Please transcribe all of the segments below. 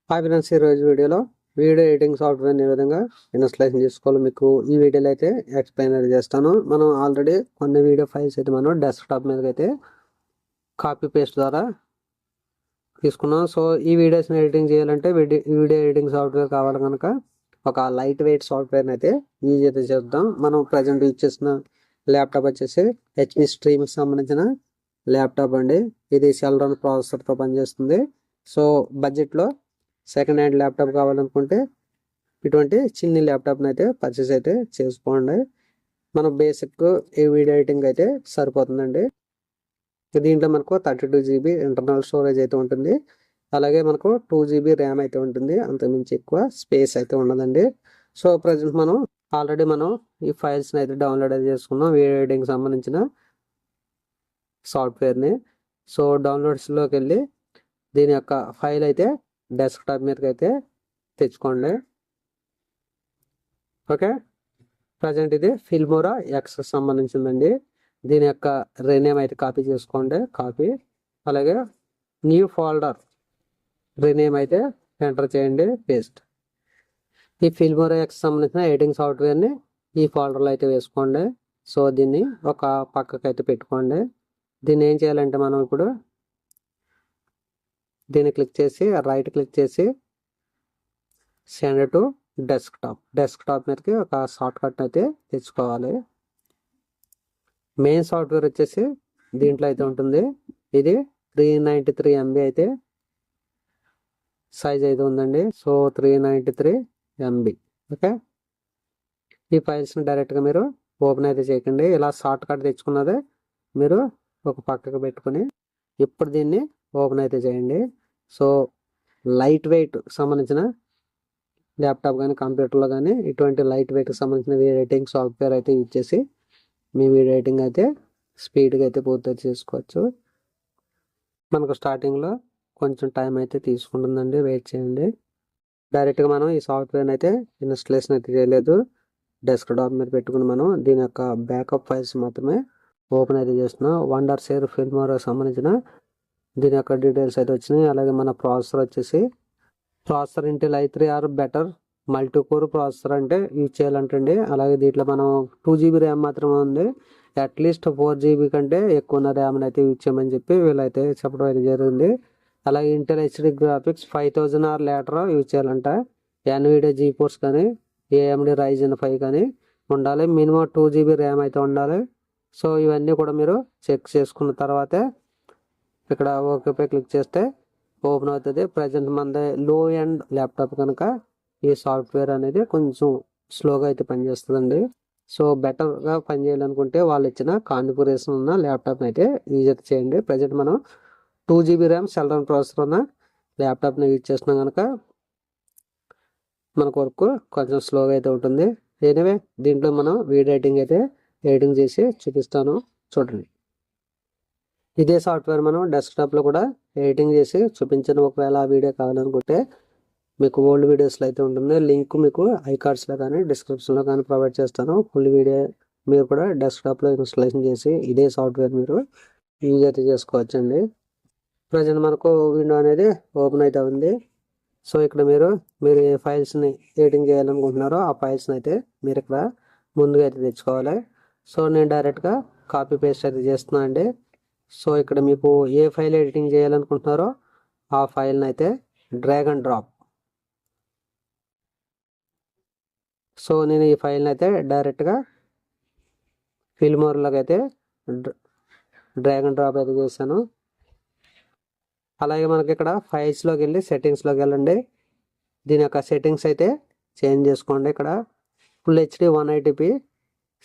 Hi friends, ఈరోజు వీడియోలో video editing సాఫ్ట్వేర్ని ఏ విధంగా ఇన్స్టాలేషన్ చేసుకోవాలో మీకు ఈ వీడియోలో అయితే ఎక్స్ప్లెయిన్ చేస్తాను. మనం ఆల్రెడీ కొన్ని వీడియో ఫైల్స్ అయితే మనం డెస్క్టాప్ మీదకి అయితే కాపీ పేస్ట్ ద్వారా తీసుకున్నాం. సో ఈ వీడియోస్ని ఎడిటింగ్ చేయాలంటే వీడియో ఎడిటింగ్ సాఫ్ట్వేర్ కావాలి కనుక ఒక లైట్ వెయిట్ సాఫ్ట్వేర్ని అయితే యూజ్ అయితే చేద్దాం. మనం ప్రజెంట్ యూజ్ చేసిన ల్యాప్టాప్ వచ్చేసి హెచ్పి స్ట్రీమ్కి సంబంధించిన ల్యాప్టాప్ అండి. ఇది సెల్రాన్ ప్రాసెసర్తో పనిచేస్తుంది. సో బడ్జెట్లో సెకండ్ హ్యాండ్ ల్యాప్టాప్ కావాలనుకుంటే ఇటువంటి చిన్ని ల్యాప్టాప్ని అయితే పర్చేస్ అయితే చేసుకోండి. మన బేసిక్ ఈ వీడియో ఎడిటింగ్ అయితే సరిపోతుందండి. దీంట్లో మనకు 32 GB ఇంటర్నల్ స్టోరేజ్ అయితే ఉంటుంది. అలాగే మనకు 2 GB ర్యామ్ అయితే ఉంటుంది. అంతకుమించి ఎక్కువ స్పేస్ అయితే ఉండదండి. సో ప్రజెంట్ మనం ఆల్రెడీ ఈ ఫైల్స్ని అయితే డౌన్లోడ్ అయితే చేసుకున్నాం, వీడియో ఎడిటింగ్ సంబంధించిన సాఫ్ట్వేర్ని. సో డౌన్లోడ్స్లోకి వెళ్ళి దీని యొక్క ఫైల్ అయితే డెస్క్టాప్ మీదకి అయితే తెచ్చుకోండి. ఓకే, ప్రజెంట్ ఇది ఫిల్మోరా ఎక్స్ సంబంధించిందండి. దీని యొక్క రీనేమ్ అయితే కాపీ చేసుకోండి, కాపీ. అలాగే న్యూ ఫోల్డర్ రీనేమ్ అయితే ఎంటర్ చేయండి, పేస్ట్. ఈ ఫిల్మోరా ఎక్స్ సంబంధించిన ఎడిటింగ్ సాఫ్ట్వేర్ని ఈ ఫోల్డర్లో అయితే వేసుకోండి. సో దీన్ని ఒక పక్కకు అయితే పెట్టుకోండి. దీన్ని ఏం చేయాలంటే మనం ఇప్పుడు దీన్ని క్లిక్ చేసి రైట్ క్లిక్ చేసి సెండ్ టు డెస్క్టాప్ మీదకి ఒక షార్ట్ కట్ అయితే తెచ్చుకోవాలి. మెయిన్ సాఫ్ట్వేర్ వచ్చేసి దీంట్లో అయితే ఉంటుంది. ఇది 393 MB అయితే సైజ్ అయితే ఉందండి. So 393 MB. ఓకే, ఈ ఫైల్స్ని డైరెక్ట్గా మీరు ఓపెన్ అయితే చేయకండి. ఇలా షార్ట్ కట్ తెచ్చుకున్నదే మీరు ఒక పక్కకు పెట్టుకుని ఇప్పుడు దీన్ని ఓపెన్ అయితే చేయండి. సో లైట్ వెయిట్ సంబంధించిన ల్యాప్టాప్ కానీ కంప్యూటర్లో కానీ ఇటువంటి లైట్ వెయిట్కి సంబంధించిన వీడియో ఎడిటింగ్ సాఫ్ట్వేర్ అయితే యూజ్ చేసి మీ వీడియో ఎడిటింగ్ అయితే స్పీడ్గా అయితే పూర్తి చేసుకోవచ్చు. మనకు స్టార్టింగ్లో కొంచెం టైం అయితే తీసుకుంటుందండి, వెయిట్ చేయండి. డైరెక్ట్గా మనం ఈ సాఫ్ట్వేర్ని అయితే ఇన్స్టాలేషన్ అయితే చేయలేదు. డెస్క్టాప్ మీద పెట్టుకుని మనం దీని యొక్క బ్యాకప్ ఫైల్స్ మాత్రమే ఓపెన్ అయితే చేస్తున్నాం. వండర్షేర్ ఫిల్మోరా సంబంధించిన దీని యొక్క డీటెయిల్స్ అయితే వచ్చినాయి. అలాగే మన ప్రాసెసర్ వచ్చేసి processor Intel i3 or better multi core processor అంటే యూజ్ చేయాలంటండి. అలాగే దీంట్లో మనం 2 GB ర్యామ్ మాత్రమే ఉంది. అట్లీస్ట్ 4 GB కంటే ఎక్కువ ఉన్న ర్యామ్ని అయితే యూజ్ చేయమని చెప్పి వీళ్ళైతే చెప్పడం అయితే జరిగింది. అలాగే Intel HD graphics 5000 or later use చేయాలంట. NVIDIA GeForce కానీ AMD Ryzen 5 కానీ ఉండాలి. మినిమం 2 GB ర్యామ్ అయితే ఉండాలి. సో ఇవన్నీ కూడా మీరు చెక్ చేసుకున్న తర్వాతే ఇక్కడ ఓకేపై క్లిక్ చేస్తే ఓపెన్ అవుతుంది. ప్రజెంట్ మనది లో ఎండ్ ల్యాప్టాప్ కనుక ఈ సాఫ్ట్వేర్ అనేది కొంచెం స్లోగా అయితే పనిచేస్తుందండి. సో బెటర్గా పనిచేయాలనుకుంటే వాళ్ళు ఇచ్చిన కాన్ఫిగరేషన్ ఉన్న ల్యాప్టాప్ని అయితే యూజ్ అయితే చేయండి. ప్రజెంట్ మనం 2 GB ర్యామ్ సెల్రాన్ ప్రాసెసర్ ఉన్న ల్యాప్టాప్ని యూజ్ చేస్తున్నాం కనుక మనకు వర్క్ కొంచెం స్లోగా అయితే ఉంటుంది. ఎనీవే దీంట్లో మనం వీడియో ఎడిటింగ్ చేసి చూపిస్తాను, చూడండి. ఇదే సాఫ్ట్వేర్ మనం డెస్క్టాప్లో కూడా ఎడిటింగ్ చేసి చూపించిన ఒకవేళ ఆ వీడియో కావాలనుకుంటే మీకు ఓల్డ్ వీడియోస్లో అయితే ఉంటుంది. లింక్ మీకు ఐకార్డ్స్లో కానీ డిస్క్రిప్షన్లో కానీ ప్రొవైడ్ చేస్తాను. ఫుల్ వీడియో మీరు కూడా డెస్క్టాప్లో ఇన్స్టాలేషన్ చేసి ఇదే సాఫ్ట్వేర్ మీరు యూజ్ అయితే చేసుకోవచ్చండి. ప్రజెంట్ మనకు విండో అనేది ఓపెన్ అయితే ఉంది. సో ఇక్కడ మీరు ఏ ఫైల్స్ని ఎడిటింగ్ చేయాలనుకుంటున్నారో ఆ ఫైల్స్ని అయితే మీరు ఇక్కడ ముందుగా అయితే తెచ్చుకోవాలి. సో నేను డైరెక్ట్గా కాపీ పేస్ట్ అయితే చేస్తున్నాను అండి. సో ఇక్కడ మీకు ఏ ఫైల్ ఎడిటింగ్ చేయాలనుకుంటున్నారో ఆ ఫైల్ని అయితే డ్రాగ్ అండ్ డ్రాప్. సో నేను ఈ ఫైల్ని అయితే డైరెక్ట్గా ఫిల్మోర్లోకి అయితే డ్రాగ్ అండ్ డ్రాప్ అయితే చేశాను. అలాగే మనకి ఇక్కడ ఫైల్స్లోకి వెళ్ళి సెట్టింగ్స్లోకి వెళ్ళండి. దీని యొక్క సెట్టింగ్స్ అయితే చేంజ్ చేసుకోండి. ఇక్కడ ఫుల్ హెచ్డి 180p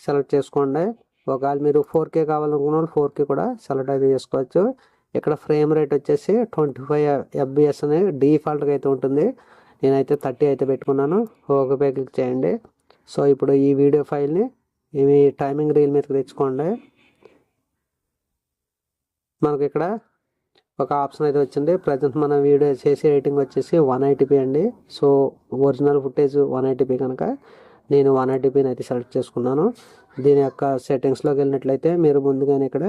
సెలెక్ట్ చేసుకోండి. ఒకవేళ మీరు 4K కావాలనుకున్న 4K కూడా సెలెక్ట్ అయితే చేసుకోవచ్చు. ఇక్కడ ఫ్రేమ్ రేట్ వచ్చేసి 25 FPS అని డిఫాల్ట్గా అయితే ఉంటుంది. నేనైతే 30 అయితే పెట్టుకున్నాను. ఓకే క్లిక్ చేయండి. సో ఇప్పుడు ఈ వీడియో ఫైల్ని ఇవి టైమింగ్ రీల్ మీదకి తెచ్చుకోండి. మనకి ఇక్కడ ఒక ఆప్షన్ అయితే వచ్చింది. ప్రజెంట్ మన వీడియో చేసి ఎడిటింగ్ వచ్చేసి 180p అండి. సో ఒరిజినల్ ఫుటేజ్ 180p కనుక నేను 180pని అయితే సెలెక్ట్ చేసుకున్నాను. దీని యొక్క సెట్టింగ్స్లోకి వెళ్ళినట్లయితే మీరు ముందుగానే ఇక్కడ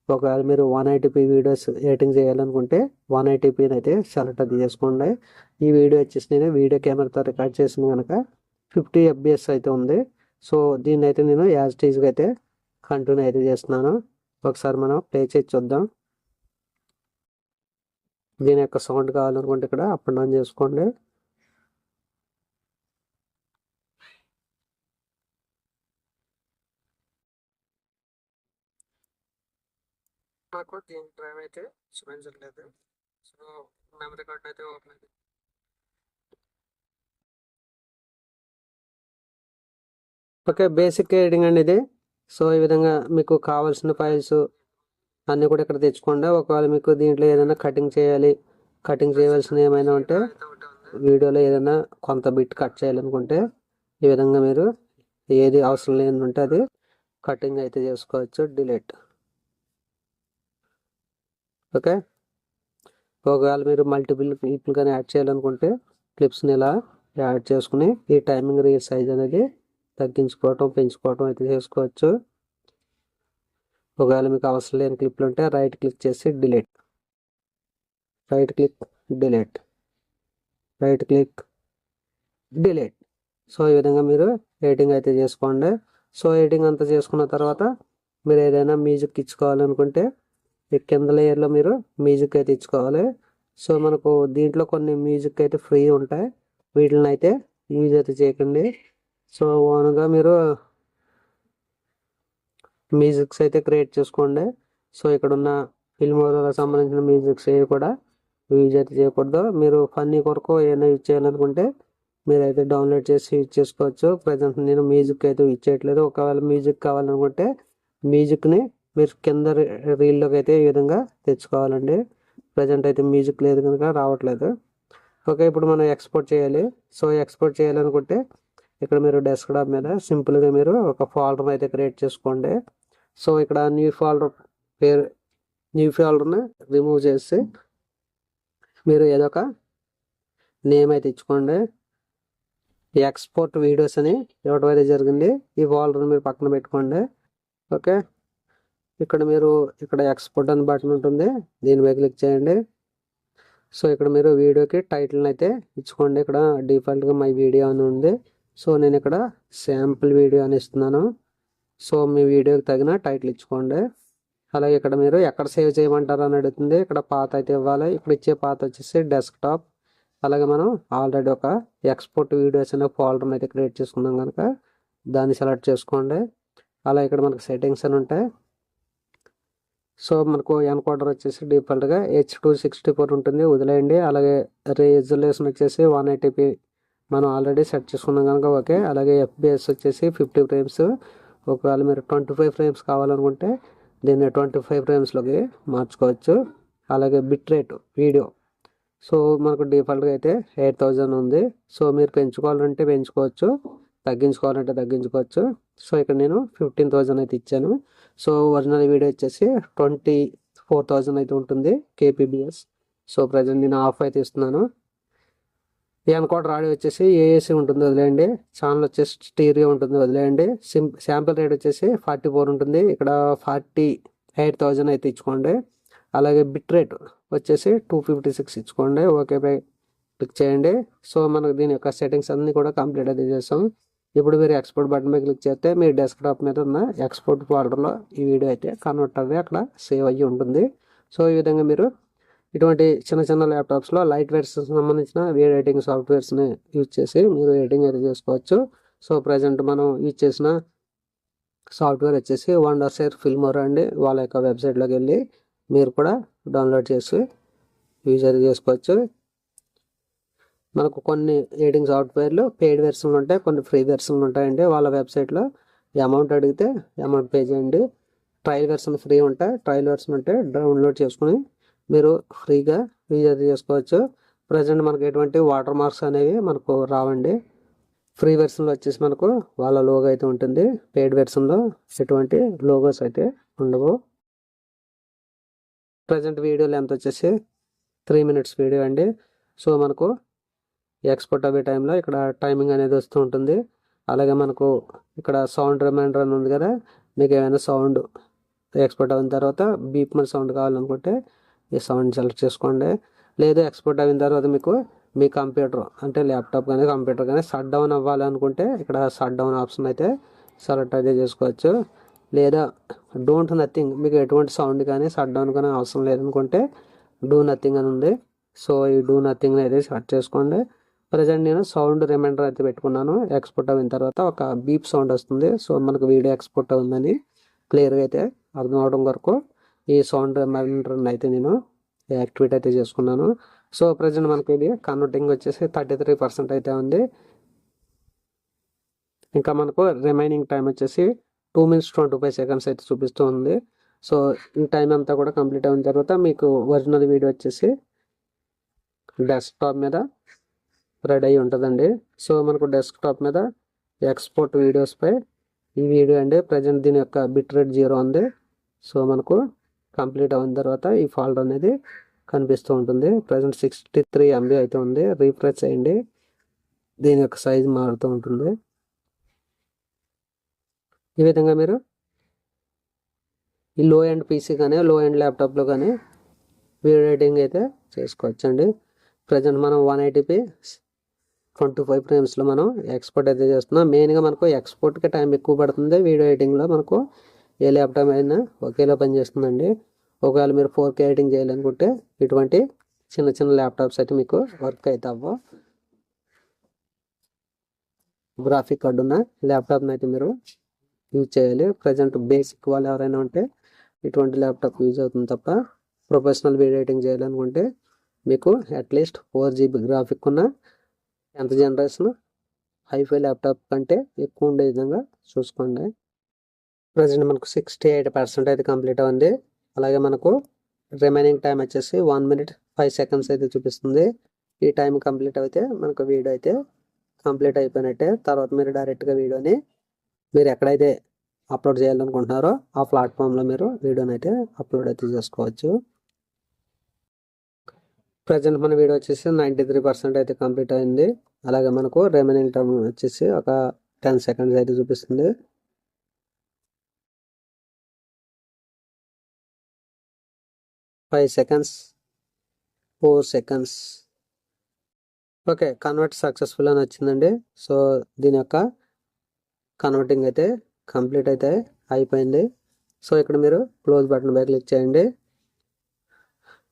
ఒకవేళ మీరు 180p వీడియోస్ ఎడిటింగ్ చేయాలనుకుంటే 180p అయితే సెలెక్ట్ అది చేసుకోండి. ఈ వీడియో వచ్చేసి నేను వీడియో కెమెరాతో రికార్డ్ చేసిన కనుక 50 fps అయితే ఉంది. సో దీన్ని అయితే నేను యాజ్ టీజ్గా అయితే కంటిన్యూ అయితే చేస్తున్నాను. ఒకసారి మనం ప్లే చేసి చూద్దాం. దీని యొక్క సౌండ్ కావాలనుకుంటే ఇక్కడ అప్ అండ్ డౌన్ చేసుకోండి. నాకు దీని డ్రైవ్ అయితే చూపించట్లేదు. సో మెమరీ కార్డ్ అయితే ఓపెన్ అయితే ఓకే. బేసిక్ ఎడిటింగ్ అండి ఇది. సో ఈ విధంగా మీకు కావాల్సిన ఫైల్స్ అన్నీ కూడా ఇక్కడ తెచ్చుకోండి. ఒకవేళ మీకు దీంట్లో ఏదైనా కటింగ్ చేయాలి, కటింగ్ చేయవలసిన ఏమైనా ఉంటే వీడియోలో ఏదైనా కొంత బిట్ కట్ చేయాలనుకుంటే ఈ విధంగా మీరు ఏది అవసరం లేదంటే అది కటింగ్ అయితే చేసుకోవచ్చు. డిలీట్. ఓకే. ఒకవేళ మీరు మల్టిపుల్ క్లిప్లు కానీ యాడ్ చేయాలనుకుంటే క్లిప్స్ని ఇలా యాడ్ చేసుకుని ఈ టైమింగ్ రీల్ సైజ్ అనేది తగ్గించుకోవటం పెంచుకోవటం అయితే చేసుకోవచ్చు. ఒకవేళ మీకు అవసరం లేని క్లిప్లు ఉంటే రైట్ క్లిక్ చేసి delete, right click delete, right click delete. So ఈ విధంగా మీరు ఎడిటింగ్ అయితే చేసుకోండి. సో ఎడిటింగ్ అంతా చేసుకున్న తర్వాత మీరు ఏదైనా మ్యూజిక్ ఇచ్చుకోవాలనుకుంటే ఈ కింద లేయర్లో మీరు మ్యూజిక్ అయితే ఇచ్చుకోవాలి. సో మనకు దీంట్లో కొన్ని మ్యూజిక్ అయితే ఫ్రీ ఉంటాయి, వీటిని అయితే యూజ్ అయితే చేయకండి. సో ఓన్గా మీరు మ్యూజిక్స్ అయితే క్రియేట్ చేసుకోండి. సో ఇక్కడ ఉన్న ఫిల్మోరాకి సంబంధించిన మ్యూజిక్స్ ఏవి కూడా యూజ్ అయితే చేయకూడదు. మీరు ఫన్నీ కొరకు ఏమైనా యూజ్ చేయాలనుకుంటే మీరైతే డౌన్లోడ్ చేసి యూజ్ చేసుకోవచ్చు. ప్రజెంట్ నేను మ్యూజిక్ అయితే యూజ్ చేయట్లేదు. ఒకవేళ మ్యూజిక్ కావాలనుకుంటే మ్యూజిక్ని మీరు కింద రీల్లోకి అయితే ఈ విధంగా తెచ్చుకోవాలండి. ప్రజెంట్ అయితే మ్యూజిక్ లేదు కనుక రావట్లేదు. ఓకే. ఇప్పుడు మనం ఎక్స్పోర్ట్ చేయాలి. సో ఎక్స్పోర్ట్ చేయాలనుకుంటే ఇక్కడ మీరు డెస్క్టాప్ మీద సింపుల్గా మీరు ఒక ఫోల్డర్ అయితే క్రియేట్ చేసుకోండి. సో ఇక్కడ న్యూ ఫోల్డర్ని రిమూవ్ చేసి మీరు ఏదో ఒక నేమ్ అయితే ఇచ్చుకోండి. ఎక్స్పోర్ట్ వీడియోస్ అని ఇవ్వడం అయితే జరిగింది. ఈ ఫోల్డర్ని మీరు పక్కన పెట్టుకోండి. ఓకే. ఇక్కడ ఎక్స్పోర్ట్ అని బటన్ ఉంటుంది, దీని మీద క్లిక్ చేయండి. సో ఇక్కడ మీరు వీడియోకి టైటిల్ని అయితే ఇచ్చుకోండి. ఇక్కడ డిఫాల్ట్గా మై వీడియో అని ఉంది. సో నేను ఇక్కడ శాంపుల్ వీడియో అని ఇస్తున్నాను. సో మీ వీడియోకి తగిన టైటిల్ ఇచ్చుకోండి. అలాగే ఇక్కడ మీరు ఎక్కడ సేవ్ చేయమంటారు అని అడుగుతుంది. ఇక్కడ పాత అయితే ఇవ్వాలి. ఇక్కడ ఇచ్చే పాత వచ్చేసి డెస్క్టాప్. అలాగే మనం ఆల్రెడీ ఒక ఎక్స్పోర్ట్ వీడియోస్ అనే ఫోల్డర్ని అయితే క్రియేట్ చేసుకున్నాం కనుక దాన్ని సెలెక్ట్ చేసుకోండి. అలా ఇక్కడ మనకు సెట్టింగ్స్ అని ఉంటాయి. సో మనకు ఎన్కోడర్ వచ్చేసి డిఫాల్ట్గా H264 ఉంటుంది, వదిలేయండి. అలాగే రెజల్యూషన్ వచ్చేసి 180p మనం ఆల్రెడీ సెట్ చేసుకున్నాం కనుక ఓకే. అలాగే FPS వచ్చేసి 50 frames. ఒకవేళ మీరు 25 frames కావాలనుకుంటే దీన్ని 25 framesలోకి మార్చుకోవచ్చు. అలాగే బిట్ రేట్ వీడియో సో మనకు డిఫాల్ట్గా అయితే 8000 ఉంది. సో మీరు పెంచుకోవాలంటే పెంచుకోవచ్చు, తగ్గించుకోవాలంటే తగ్గించుకోవచ్చు. సో ఇక్కడ నేను 15,000 అయితే ఇచ్చాను. సో ఒరిజినల్ వీడియో వచ్చేసి 24,000 అయితే ఉంటుంది kbps. సో ప్రజెంట్ నేను ఆఫ్ అయితే ఇస్తున్నాను. ఎన్కోడర్ ఆడియో వచ్చేసి AAC ఉంటుంది, వదిలేయండి. ఛానల్ వచ్చేసి స్టీరియో ఉంటుంది, వదిలేయండి. శాంపిల్ రేట్ వచ్చేసి 44 ఉంటుంది. ఇక్కడ 48,000 అయితే ఇచ్చుకోండి. అలాగే బిట్ రేట్ వచ్చేసి 256 ఇచ్చుకోండి. ఓకే పై క్లిక్ చేయండి. సో మనకు దీని యొక్క సెట్టింగ్స్ అన్నీ కూడా కంప్లీట్ అయితే చేస్తాం. ఇప్పుడు మీరు ఎక్స్పోర్ట్ బటన్ మీద క్లిక్ చేస్తే మీ డెస్క్టాప్ మీద ఉన్న ఎక్స్పోర్ట్ ఫోల్డర్లో ఈ వీడియో అయితే కన్వర్ట్ అవ్వి అక్కడ సేవ్ అయ్యి ఉంటుంది. సో ఈ విధంగా మీరు ఇటువంటి చిన్న చిన్న ల్యాప్టాప్స్లో లైట్ వెయిట్స్ సంబంధించిన వీడియో ఎడిటింగ్ సాఫ్ట్వేర్స్ని యూజ్ చేసి మీరు ఎడిటింగ్ అయితే చేసుకోవచ్చు. సో ప్రజెంట్ మనం యూజ్ చేసిన సాఫ్ట్వేర్ వచ్చేసి వండర్షేర్ ఫిల్మోరా అండి. వాళ్ళ యొక్క వెబ్సైట్లోకి వెళ్ళి మీరు కూడా డౌన్లోడ్ చేసి యూజ్ అయితే చేసుకోవచ్చు. మనకు కొన్ని ఎడిటింగ్ సాఫ్ట్వేర్లు పెయిడ్ వెర్షన్లు ఉంటాయి, కొన్ని ఫ్రీ వెర్షన్లు ఉంటాయండి. వాళ్ళ వెబ్సైట్లో అమౌంట్ అడిగితే అమౌంట్ పే చేయండి. ట్రయల్ వెర్షన్ ఫ్రీ ఉంటాయి, ట్రయల్ వెర్షన్ ఉంటే డౌన్లోడ్ చేసుకుని మీరు ఫ్రీగా యూజ్ అయితే చేసుకోవచ్చు. ప్రజెంట్ మనకు ఎటువంటి వాటర్ మార్క్స్ అనేవి మనకు రావండి. ఫ్రీ వెర్షన్లో వచ్చేసి మనకు వాళ్ళ లోగో అయితే ఉంటుంది, పెయిడ్ వెర్షన్లో ఎటువంటి లోగోస్ అయితే ఉండవు. ప్రజెంట్ వీడియో లెంత్ వచ్చేసి 3 minutes వీడియో అండి. సో మనకు ఎక్స్పోర్ట్ అయ్యే టైంలో ఇక్కడ టైమింగ్ అనేది వస్తూ ఉంటుంది. అలాగే మనకు ఇక్కడ సౌండ్ రిమైండర్ అని ఉంది కదా, మీకు ఏమైనా సౌండ్ ఎక్స్పోర్ట్ అయిన తర్వాత బీప్ మన సౌండ్ కావాలనుకుంటే ఈ సౌండ్ సెలెక్ట్ చేసుకోండి. లేదు ఎక్స్పోర్ట్ అయిన తర్వాత మీకు మీ కంప్యూటర్ అంటే ల్యాప్టాప్ కానీ కంప్యూటర్ కానీ షట్ డౌన్ అవ్వాలనుకుంటే ఇక్కడ షట్ డౌన్ ఆప్షన్ అయితే సెలెక్ట్ అయితే చేసుకోవచ్చు. లేదా డోంట్ నథింగ్, మీకు ఎటువంటి సౌండ్ కానీ షట్ డౌన్ కానీ అవసరం లేదనుకుంటే డూ నథింగ్ అని ఉంది. సో ఈ డూ నథింగ్ అయితే సెలెక్ట్ చేసుకోండి. ప్రజెంట్ నేను సౌండ్ రిమైండర్ అయితే పెట్టుకున్నాను. ఎక్స్పోర్ట్ అయిన తర్వాత ఒక బీప్ సౌండ్ వస్తుంది. సో మనకు వీడియో ఎక్స్పోర్ట్ అవుతుందని క్లియర్గా అయితే అర్థం అవడం వరకు ఈ సౌండ్ రిమైండర్ అయితే నేను యాక్టివేట్ అయితే చేసుకున్నాను. సో ప్రజెంట్ మనకి ఇది కన్వర్టింగ్ వచ్చేసి 33% అయితే ఉంది. ఇంకా మనకు రిమైనింగ్ టైం వచ్చేసి 2 minutes 25 seconds అయితే చూపిస్తూ ఉంది. సో ఈ టైం అంతా కూడా కంప్లీట్ అయిన తర్వాత మీకు ఒరిజినల్ వీడియో వచ్చేసి డెస్క్టాప్ మీద రెడీ అయి ఉంటుందండి. సో మనకు డెస్క్టాప్ మీద ఎక్స్పోర్ట్ వీడియోస్పై ఈ వీడియో అండి. ప్రజెంట్ దీని యొక్క బిట్ రేట్ 0 ఉంది. సో మనకు కంప్లీట్ అయిన తర్వాత ఈ ఫోల్డర్ అనేది కనిపిస్తూ ఉంటుంది. ప్రజెంట్ 63 MB అయితే ఉంది. రీఫ్రెష్ చేయండి, దీని యొక్క సైజ్ మారుతూ ఉంటుంది. ఈ విధంగా మీరు ఈ లో ఎండ్ పీసీ కానీ లో ఎండ్ ల్యాప్టాప్లో కానీ వీడియో ఎడిటింగ్ అయితే చేసుకోవచ్చండి. ప్రజెంట్ మనం 180p 25 ఫ్రేమ్స్లో మనం ఎక్స్పోర్ట్ అయితే చేస్తున్నాం. మెయిన్గా మనకు ఎక్స్పోర్ట్కి టైం ఎక్కువ పడుతుంది. వీడియో ఎడిటింగ్లో మనకు ఏ ల్యాప్టాప్ అయినా ఒకేలా పనిచేస్తుందండి. ఒకవేళ మీరు 4K ఎడిటింగ్ చేయాలనుకుంటే ఇటువంటి చిన్న చిన్న ల్యాప్టాప్స్ అయితే మీకు వర్క్ అయితే అవ్వవు. గ్రాఫిక్ కార్డు ఉన్న ల్యాప్టాప్ని అయితే మీరు యూజ్ చేయాలి. ప్రజెంట్ బేసిక్ వాళ్ళు ఎవరైనా ఉంటే ఇటువంటి ల్యాప్టాప్ యూజ్ అవుతుంది తప్ప ప్రొఫెషనల్ వీడియో ఎడిటింగ్ చేయాలనుకుంటే మీకు అట్లీస్ట్ 4GB గ్రాఫిక్ ఉన్న 10th జనరేషన్ హైఫై ల్యాప్టాప్ కంటే ఎక్కువ ఉండే విధంగా చూసుకోండి. ప్రజెంట్ మనకు 68% అయితే కంప్లీట్ అయింది. అలాగే మనకు రిమైనింగ్ టైం వచ్చేసి 1 minute 5 seconds అయితే చూపిస్తుంది. ఈ టైం కంప్లీట్ అయితే మనకు వీడియో అయితే కంప్లీట్ అయిపోయినట్టే. తర్వాత మీరు డైరెక్ట్గా వీడియోని మీరు ఎక్కడైతే అప్లోడ్ చేయాలనుకుంటున్నారో ఆ ప్లాట్ఫామ్లో మీరు వీడియోని అయితే అప్లోడ్ అయితే చేసుకోవచ్చు. ప్రజెంట్ మన వీడియో వచ్చేసి 93% అయితే కంప్లీట్ అయింది. అలాగే మనకు రిమైనింగ్ టైం వచ్చేసి ఒక 10 seconds అయితే చూపిస్తుంది. 5 seconds 4 seconds. Okay, convert successful అని వచ్చిందండి. సో దీని యొక్క కన్వర్టింగ్ అయితే కంప్లీట్ అయితే అయిపోయింది. సో ఇక్కడ మీరు క్లోజ్ బటన్ పై క్లిక్ చేయండి.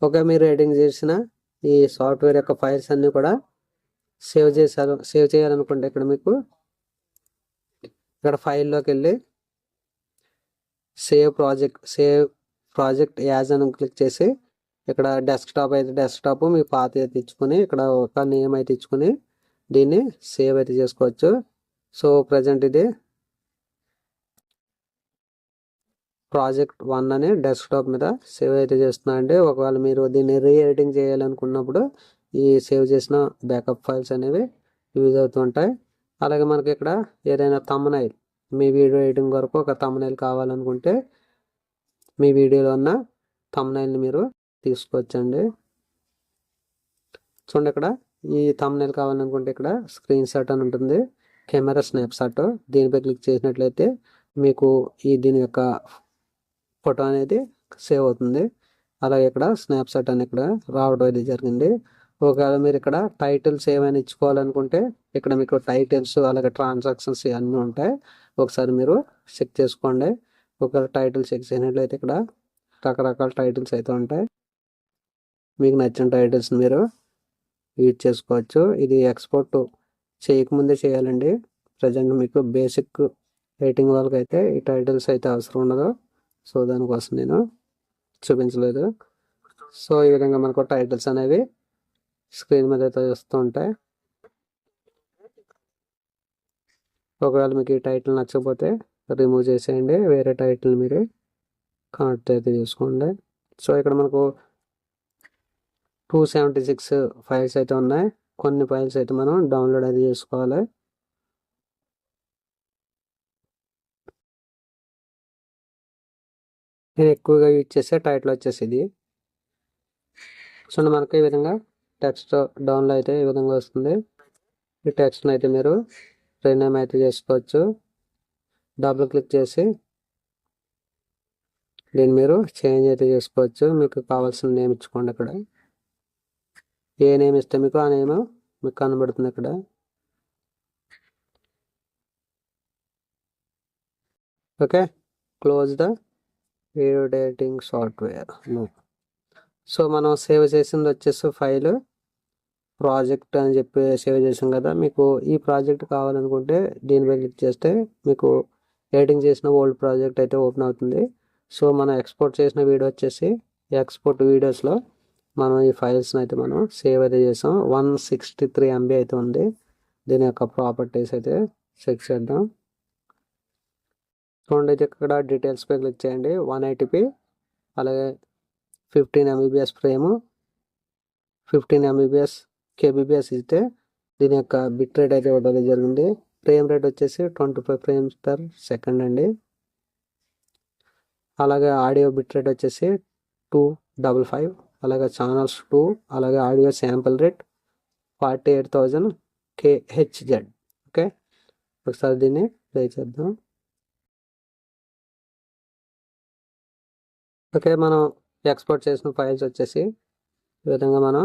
ఓకే, మీరు ఎడిటింగ్ చేసిన ఈ సాఫ్ట్వేర్ యొక్క ఫైల్స్ అన్నీ కూడా సేవ్ చేయాలనుకుంటే ఇక్కడ మీకు ఇక్కడ ఫైల్లోకి వెళ్ళి సేవ్ ప్రాజెక్ట్ యాజ్ అని క్లిక్ చేసి ఇక్కడ డెస్క్టాప్ అయితే డెస్క్టాప్ మీ పాత అయితే ఇచ్చుకొని ఇక్కడ ఒక నేమ్ అయితే ఇచ్చుకొని దీన్ని సేవ్ అయితే చేసుకోవచ్చు. సో ప్రజెంట్ ఇది ప్రాజెక్ట్ 1 అని డెస్క్టాప్ మీద సేవ్ అయితే చేస్తున్నా అండి. ఒకవేళ మీరు దీన్ని ఎడిటింగ్ చేయాలనుకున్నప్పుడు ఈ సేవ్ చేసిన బ్యాకప్ ఫైల్స్ అనేవి యూజ్ అవుతుంటాయి. అలాగే మనకి ఇక్కడ ఏదైనా థంబ్నెయిల్ మీ వీడియో ఎడిటింగ్ వరకు ఒక థంబ్నెయిల్ కావాలనుకుంటే మీ వీడియోలో ఉన్న థంబ్నెయిల్ని మీరు తీసుకోవచ్చండి. చూడండి, ఇక్కడ ఈ థంబ్నెయిల్ కావాలనుకుంటే ఇక్కడ స్క్రీన్ షాట్ అని ఉంటుంది, కెమెరా స్నాప్ షాట్. దీనిపై క్లిక్ చేసినట్లయితే మీకు దీని యొక్క ఫోటో అనేది సేవ్ అవుతుంది. అలాగే ఇక్కడ స్నాప్ షాట్ అని ఇక్కడ రావడం అయితే జరిగింది. ఒకవేళ మీరు ఇక్కడ టైటిల్స్ ఏమైనా ఇచ్చుకోవాలనుకుంటే ఇక్కడ మీకు టైటిల్స్ అలాగే ట్రాన్సాక్షన్స్ అన్నీ ఉంటాయి. ఒకసారి మీరు చెక్ చేసుకోండి. ఒకవేళ టైటిల్స్ చెక్ చేసినట్లయితే ఇక్కడ రకరకాల టైటిల్స్ అయితే ఉంటాయి. మీకు నచ్చిన టైటిల్స్ మీరు యూజ్ చేసుకోవచ్చు. ఇది ఎక్స్పోర్ట్ చేయకముందే చేయాలండి. ప్రజెంట్ మీకు బేసిక్ రైటింగ్ వాళ్ళకి అయితే ఈ టైటిల్స్ అయితే అవసరం ఉండదు. సో దానికోసం నేను చూపించలేదు. సో ఈ విధంగా మనకు టైటిల్స్ అనేవి స్క్రీన్ మీద అయితే వస్తూ ఉంటాయి. ఒకవేళ మీకు ఈ టైటిల్ నచ్చకపోతే రిమూవ్ చేసేయండి, వేరే టైటిల్ మీరు కనెక్ట్ అయితే చేసుకోండి. సో ఇక్కడ మనకు 276 ఫైల్స్ అయితే ఉన్నాయి. కొన్ని ఫైల్స్ అయితే మనం డౌన్లోడ్ అయితే చేసుకోవాలి. నేను ఎక్కువగా యూజ్ చేసే టైటిల్ వచ్చేసి ఇది. సో మనకు ఈ విధంగా టెక్స్ట్ డౌన్లో అయితే ఈ విధంగా వస్తుంది. ఈ టెక్స్ట్ని అయితే మీరు రీనేమ్ అయితే చేసుకోవచ్చు. డబుల్ క్లిక్ చేసి దీన్ని మీరు చేంజ్ అయితే చేసుకోవచ్చు. మీకు కావాల్సిన నేమ్ ఇచ్చుకోండి. అక్కడ ఏ నేమ్ ఇస్తే మీకు ఆ నేమ్ మీకు కనబడుతుంది ఇక్కడ. Okay, close the video editing software. So మనం సేవ్ చేసింది వచ్చేసి ఫైల్ ప్రాజెక్ట్ అని చెప్పి సేవ్ చేసాం కదా. మీకు ఈ ప్రాజెక్ట్ కావాలనుకుంటే దీనిపై క్లిక్ చేస్తే మీకు ఎడిటింగ్ చేసిన ఓల్డ్ ప్రాజెక్ట్ అయితే ఓపెన్ అవుతుంది. సో మనం ఎక్స్పోర్ట్ చేసిన వీడియో వచ్చేసి ఎక్స్పోర్ట్ వీడియోస్లో మనం ఈ ఫైల్స్ని అయితే మనం సేవ్ అయితే చేసాం. 163 MB అయితే ఉంది. దీని యొక్క ప్రాపర్టీస్ అయితే చెక్ చేద్దాం. చూడండి, ఇక్కడ డీటెయిల్స్పై క్లిక్ చేయండి. 180p అలాగే 15 MBPS ఫ్రేము, 15 MBPS kbps ఇస్తే దీని యొక్క బిట్ రేట్ అయితే ఇవ్వడం జరిగింది. ఫ్రేమ్ రేట్ వచ్చేసి 25 frames per second అండి. అలాగే ఆడియో బిట్ రేట్ వచ్చేసి 255, అలాగే ఛానల్స్ 2, అలాగే audio sample rate 48,000 kHz. Okay, ఒకసారి దీన్ని ప్లే చేద్దాం. ఓకే, మనం ఎక్స్పోర్ట్ చేసిన ఫైల్స్ వచ్చేసి ఈ విధంగా మనం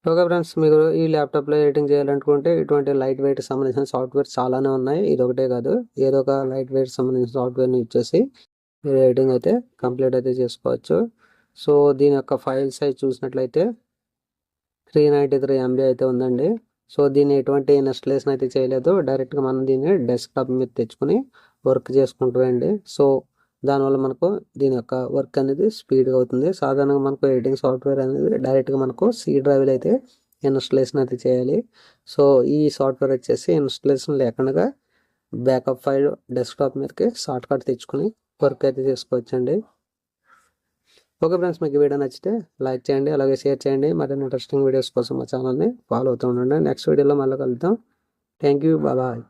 ఓకే ఫ్రెండ్స్, మీరు ఈ ల్యాప్టాప్లో ఎడిటింగ్ చేయాలనుకుంటే ఇటువంటి లైట్ వెయిట్ సంబంధించిన సాఫ్ట్వేర్ చాలానే ఉన్నాయి. ఇది ఒకటే కాదు, ఏదో ఒక లైట్ వెయిట్ సంబంధించిన సాఫ్ట్వేర్ని యూజ్ చేసి మీరు ఎడిటింగ్ అయితే కంప్లీట్ అయితే చేసుకోవచ్చు. సో దీని యొక్క ఫైల్ సైజ్ చూసినట్లయితే 393 MB అయితే ఉందండి. సో దీన్ని ఎటువంటి ఇన్స్టలేషన్ అయితే చేయలేదు. డైరెక్ట్గా మనం దీన్ని డెస్క్టాప్ మీద తెచ్చుకొని వర్క్ చేసుకుంటామండి. సో దానివల్ల మనకు దీని యొక్క వర్క్ అనేది స్పీడ్గా అవుతుంది. సాధారణంగా మనకు ఎడిటింగ్ సాఫ్ట్వేర్ అనేది డైరెక్ట్గా మనకు C డ్రైవ్లో అయితే ఇన్స్టలేషన్ అయితే చేయాలి. సో ఈ సాఫ్ట్వేర్ వచ్చేసి ఇన్స్టలేషన్ లేకుండా బ్యాకప్ ఫైల్ డెస్క్టాప్ మీదకి షార్ట్ కట్ తెచ్చుకొని వర్క్ అయితే చేసుకోవచ్చండి. ఓకే ఫ్రెండ్స్, మీకు వీడియో నచ్చితే లైక్ చేయండి, అలాగే షేర్ చేయండి. మరిన్ని ఇంట్రెస్టింగ్ వీడియోస్ కోసం మా ఛానల్ని ఫాలో అవుతూ ఉండండి. నెక్స్ట్ వీడియోలో మళ్ళీ కలుద్దాం. Thank you, bye.